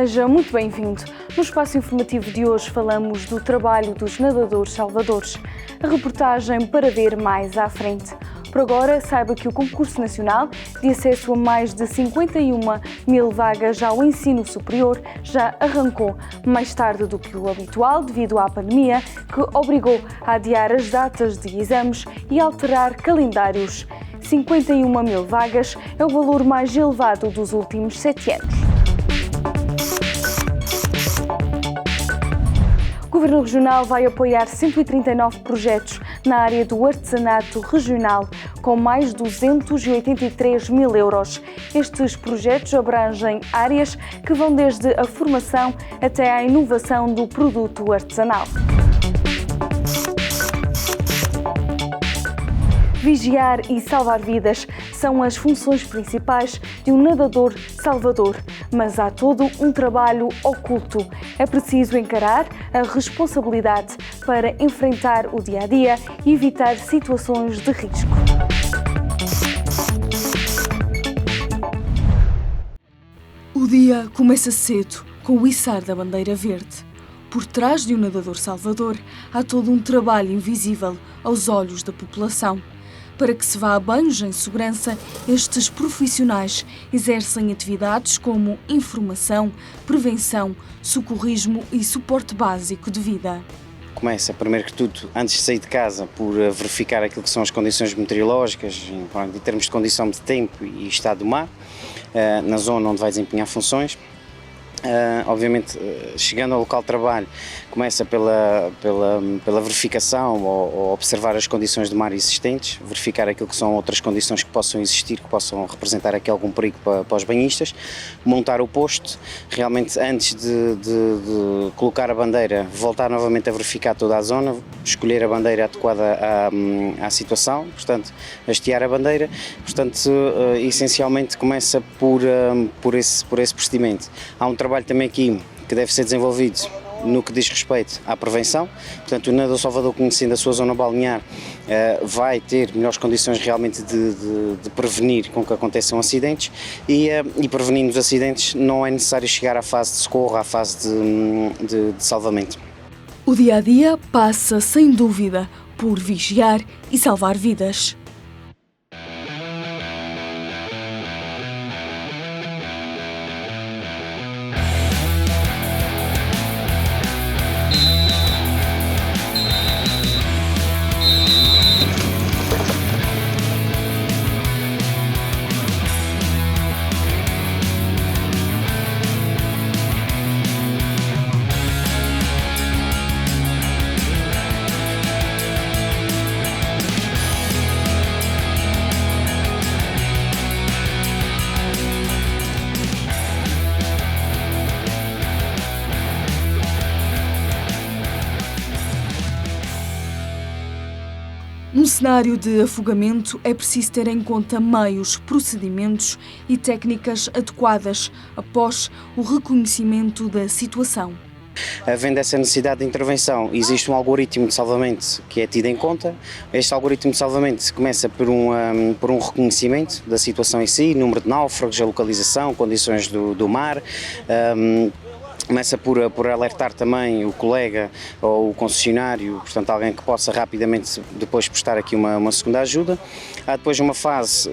Seja muito bem-vindo. No espaço informativo de hoje falamos do trabalho dos nadadores salvadores. A reportagem para ver mais à frente. Por agora, saiba que o concurso nacional de acesso a mais de 51 mil vagas ao ensino superior já arrancou mais tarde do que o habitual devido à pandemia, que obrigou a adiar as datas de exames e alterar calendários. 51 mil vagas é o valor mais elevado dos últimos 7 anos. O Governo Regional vai apoiar 139 projetos na área do artesanato regional, com mais 283 mil euros. Estes projetos abrangem áreas que vão desde a formação até à inovação do produto artesanal. Vigiar e salvar vidas são as funções principais de um nadador salvador, mas há todo um trabalho oculto. É preciso encarar a responsabilidade para enfrentar o dia-a-dia e evitar situações de risco. O dia começa cedo, com o içar da bandeira verde. Por trás de um nadador salvador, há todo um trabalho invisível aos olhos da população. Para que se vá a banhos em segurança, estes profissionais exercem atividades como informação, prevenção, socorrismo e suporte básico de vida. Começa, primeiro que tudo, antes de sair de casa, por verificar aquilo que são as condições meteorológicas, em termos de condição de tempo e estado do mar, na zona onde vai desempenhar funções. Obviamente, chegando ao local de trabalho, começa pela verificação ou observar as condições do mar existentes, verificar aquilo que são outras condições que possam existir, que possam representar aqui algum perigo para os banhistas, montar o posto, realmente antes de colocar a bandeira, voltar novamente a verificar toda a zona, escolher a bandeira adequada à situação, portanto, hastear a bandeira, portanto, essencialmente começa por esse procedimento. Há um trabalho também aqui que deve ser desenvolvido no que diz respeito à prevenção, portanto o nadador salvador, conhecendo a sua zona balnear, vai ter melhores condições realmente de prevenir com que aconteçam acidentes e prevenindo os acidentes não é necessário chegar à fase de socorro, à fase de salvamento. O dia-a-dia passa, sem dúvida, por vigiar e salvar vidas. Num cenário de afogamento, é preciso ter em conta meios, procedimentos e técnicas adequadas após o reconhecimento da situação. Havendo essa necessidade de intervenção, existe um algoritmo de salvamento que é tido em conta. Este algoritmo de salvamento começa por um reconhecimento da situação em si, número de náufragos, a localização, condições do mar. Começa por alertar também o colega ou o concessionário, portanto alguém que possa rapidamente depois prestar aqui uma segunda ajuda. Há depois uma fase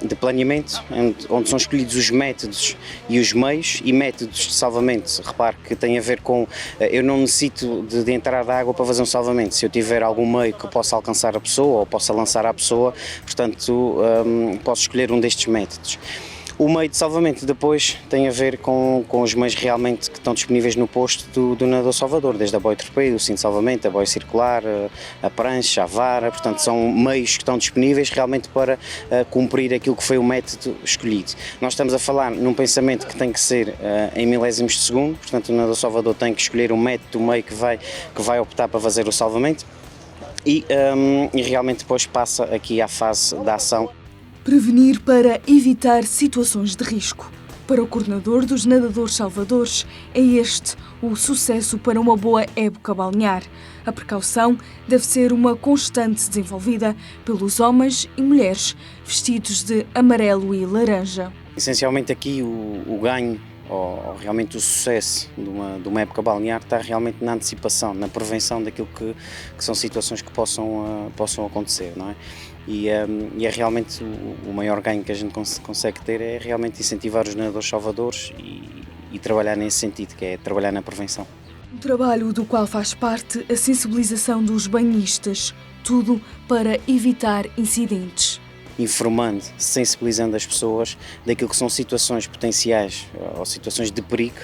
de planeamento, onde são escolhidos os métodos e os meios e métodos de salvamento. Repare que tem a ver com, eu não necessito de entrar da água para fazer um salvamento. Se eu tiver algum meio que possa alcançar a pessoa ou possa lançar à pessoa, portanto posso escolher um destes métodos. O meio de salvamento depois tem a ver com os meios realmente que estão disponíveis no posto do nadador salvador, desde a boia torpedo, o cinto de salvamento, a boia circular, a prancha, a vara, portanto são meios que estão disponíveis realmente para cumprir aquilo que foi o método escolhido. Nós estamos a falar num pensamento que tem que ser em milésimos de segundo, portanto o nadador salvador tem que escolher o método, o meio que vai optar para fazer o salvamento e realmente depois passa aqui à fase da ação. Prevenir para evitar situações de risco. Para o coordenador dos nadadores salvadores, é este o sucesso para uma boa época balnear. A precaução deve ser uma constante desenvolvida pelos homens e mulheres vestidos de amarelo e laranja. Essencialmente aqui o ganho realmente o sucesso de uma época balnear está realmente na antecipação, na prevenção daquilo que são situações que possam acontecer, não é? E é realmente o maior ganho que a gente consegue ter é realmente incentivar os nadadores salvadores e trabalhar nesse sentido, que é trabalhar na prevenção. Um trabalho do qual faz parte a sensibilização dos banhistas, tudo para evitar incidentes. Informando, sensibilizando as pessoas daquilo que são situações potenciais ou situações de perigo,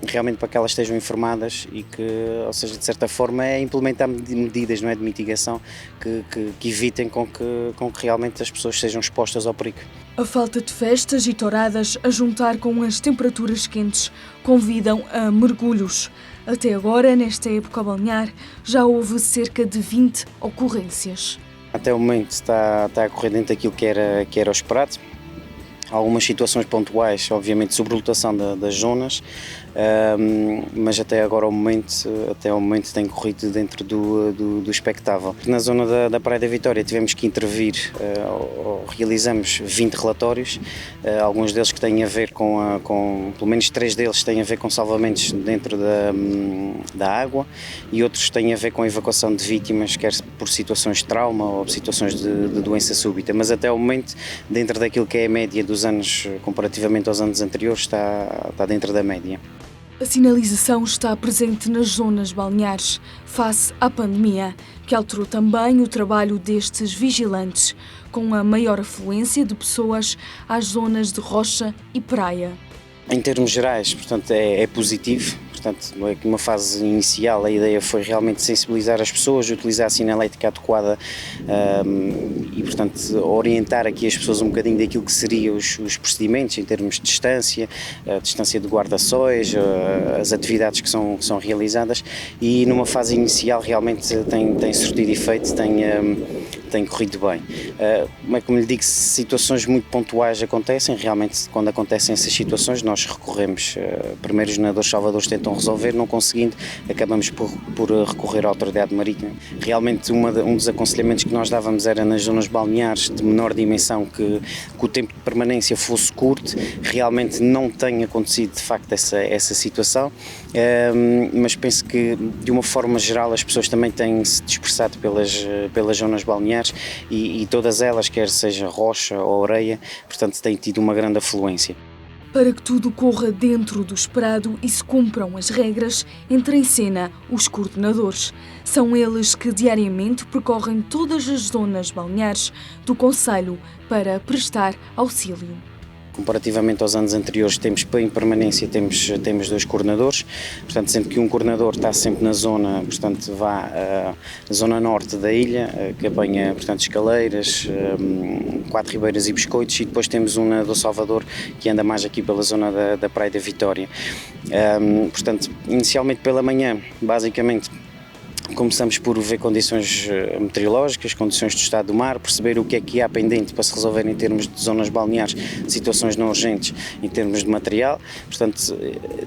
realmente para que elas estejam informadas e que, ou seja, de certa forma é implementar medidas, não é, de mitigação que evitem com que realmente as pessoas sejam expostas ao perigo. A falta de festas e touradas a juntar com as temperaturas quentes convidam a mergulhos. Até agora, nesta época balnear, já houve cerca de 20 ocorrências. Até o momento está a correr dentro daquilo que era o esperado. Algumas situações pontuais, obviamente, sobrelotação das zonas, mas até agora, até o momento tem corrido dentro do expectável. Na zona da Praia da Vitória tivemos que intervir, realizamos 20 relatórios, alguns deles que têm a ver pelo menos 3 deles têm a ver com salvamentos dentro da água e outros têm a ver com a evacuação de vítimas, quer por situações de trauma ou situações de doença súbita, mas até o momento, dentro daquilo que é a média dos anos, comparativamente aos anos anteriores, está dentro da média. A sinalização está presente nas zonas balneares, face à pandemia, que alterou também o trabalho destes vigilantes, com a maior afluência de pessoas às zonas de rocha e praia. Em termos gerais, portanto, é positivo. Portanto, numa fase inicial a ideia foi realmente sensibilizar as pessoas, utilizar a sinalética adequada e, portanto, orientar aqui as pessoas um bocadinho daquilo que seriam os procedimentos em termos de distância, a distância de guarda-sóis, as atividades que são realizadas e numa fase inicial realmente tem surtido efeito, tem corrido bem. Como lhe digo, situações muito pontuais acontecem, realmente quando acontecem essas situações nós recorremos, primeiro os nadadores salvadores tentam resolver, não conseguindo, acabamos por recorrer à autoridade marítima. Realmente um dos aconselhamentos que nós dávamos era nas zonas balneares de menor dimensão que o tempo de permanência fosse curto, realmente não tem acontecido de facto essa situação, mas penso que de uma forma geral as pessoas também têm-se dispersado pelas zonas balneares e todas elas, quer seja rocha ou areia, portanto têm tido uma grande afluência. Para que tudo corra dentro do esperado e se cumpram as regras, entra em cena os coordenadores. São eles que diariamente percorrem todas as zonas balneares do concelho para prestar auxílio. Comparativamente aos anos anteriores, em permanência temos 2 coordenadores, portanto, sendo que um coordenador está sempre na zona, portanto, à zona norte da ilha, que apanha, portanto, Escaleiras, 4 Ribeiras e Biscoitos, e depois temos um nadador Salvador que anda mais aqui pela zona da Praia da Vitória. Portanto, inicialmente pela manhã, basicamente, começamos por ver condições meteorológicas, condições do estado do mar, perceber o que há pendente para se resolver em termos de zonas balneares, situações não urgentes em termos de material. Portanto,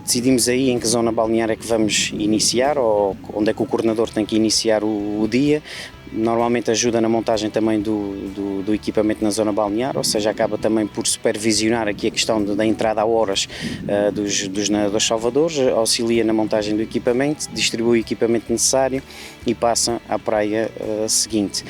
decidimos aí em que zona balnear é que vamos iniciar ou onde é que o coordenador tem que iniciar o dia. Normalmente ajuda na montagem também do equipamento na zona balnear, ou seja, acaba também por supervisionar aqui a questão da entrada a horas dos nadadores salvadores, auxilia na montagem do equipamento, distribui o equipamento necessário e passa à praia seguinte.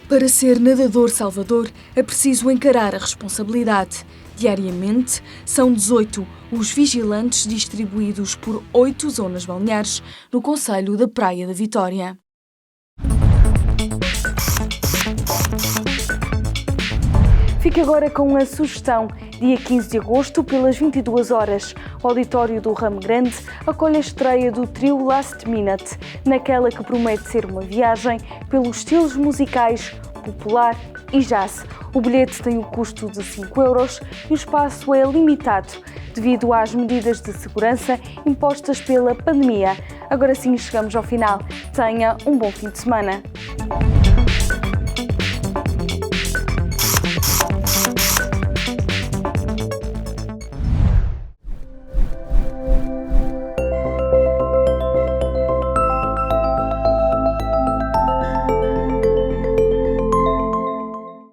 Para ser nadador salvador é preciso encarar a responsabilidade. Diariamente são 18 os vigilantes distribuídos por 8 zonas balneares no concelho da Praia da Vitória. Fique agora com a sugestão. Dia 15 de agosto, pelas 22 horas, o auditório do Ramo Grande acolhe a estreia do trio Last Minute, naquela que promete ser uma viagem pelos estilos musicais popular e jazz. O bilhete tem o custo de 5 € e o espaço é limitado, devido às medidas de segurança impostas pela pandemia. Agora sim chegamos ao final. Tenha um bom fim de semana.